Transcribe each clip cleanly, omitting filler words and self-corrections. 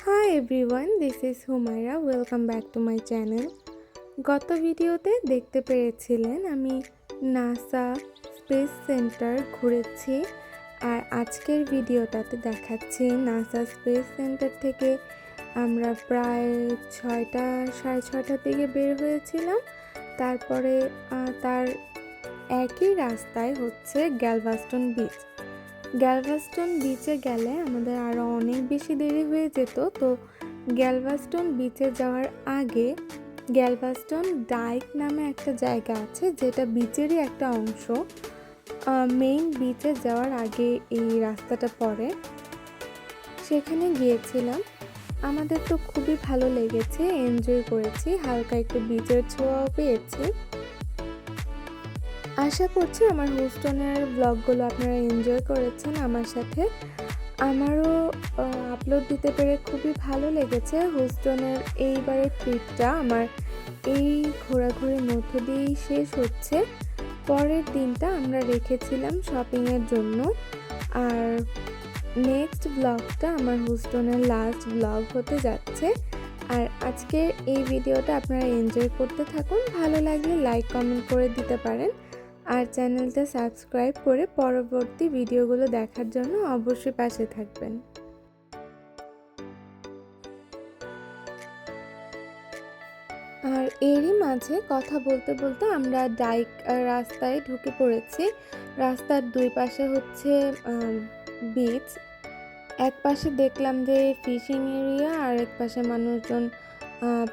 Hi everyone, this is Humaira. Welcome back to my channel. গত ভিডিওতে দেখতে পেরেছিলেন আমি নাসা স্পেস সেন্টার ঘুরেছি আর আজকের ভিডিওটাতে দেখাচ্ছি নাসা স্পেস সেন্টার থেকে আমরা প্রায় 6টা সাড়ে 6টার দিকে বের হয়েছিলাম। তারপরে তার একই রাস্তায় হচ্ছে গ্যালভাস্টন বিচ। গ্যালভাস্টন বিচে গেলে আমাদের আরও অনেক বেশি দেরি হয়ে যেত, তো গ্যালভাস্টন বিচে যাওয়ার আগে গ্যালভাস্টন ডাইক নামে একটা জায়গা আছে, যেটা বিচেরই একটা অংশ। মেইন বিচে যাওয়ার আগে এই রাস্তাটা পড়ে, সেখানে গিয়েছিলাম। আমাদের তো খুবই ভালো লেগেছে, এনজয় করেছি, হালকা একটু বিচের ছোঁয়াও পেয়েছি। আশা করছি আমার হিউস্টনের ব্লগগুলো আপনারা এনজয় করেছেন আমার সাথে। আমারও আপলোড দিতে পেরে খুবই ভালো লেগেছে। হিউস্টনের এইবারের ট্রিপটা আমার এই ঘোরাঘুরির মধ্য দিয়েই শেষ হচ্ছে। পরের দিনটা আমরা রেখেছিলাম শপিংয়ের জন্য। আর নেক্সট ব্লগটা আমার হিউস্টনের লাস্ট ব্লগ হতে যাচ্ছে। আর আজকের এই ভিডিওটা আপনারা এনজয় করতে থাকুন। ভালো লাগলে লাইক কমেন্ট করে দিতে পারেন আর চ্যানেলটা সাবস্ক্রাইব করে পরবর্তী ভিডিওগুলো দেখার জন্য অবশ্যই পাশে থাকবেন। আর এরই মাঝে কথা বলতে বলতে আমরা ডাইক রাস্তায় ঢুকে পড়েছি। রাস্তার দুই পাশে হচ্ছে বিচ। এক পাশে দেখলাম যে ফিশিং এরিয়া, আর এক পাশে মানুষজন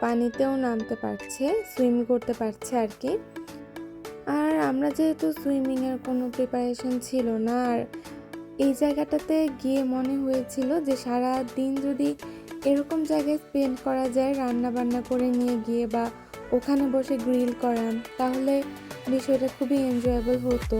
পানিতেও নামতে পারছে, সুইম করতে পারছে আর কি। আর আমরা যেহেতু সুইমিংয়ের কোনো প্রিপারেশন ছিল না, আর এই জায়গাটাতে গিয়ে মনে হয়েছিল যে সারা দিন যদি এরকম জায়গায় স্পেন্ড করা যায়, রান্না বান্না করে নিয়ে গিয়ে বা ওখানে বসে গ্রিল করা, তাহলে বিষয়টা খুবই এনজয়েবল হতো।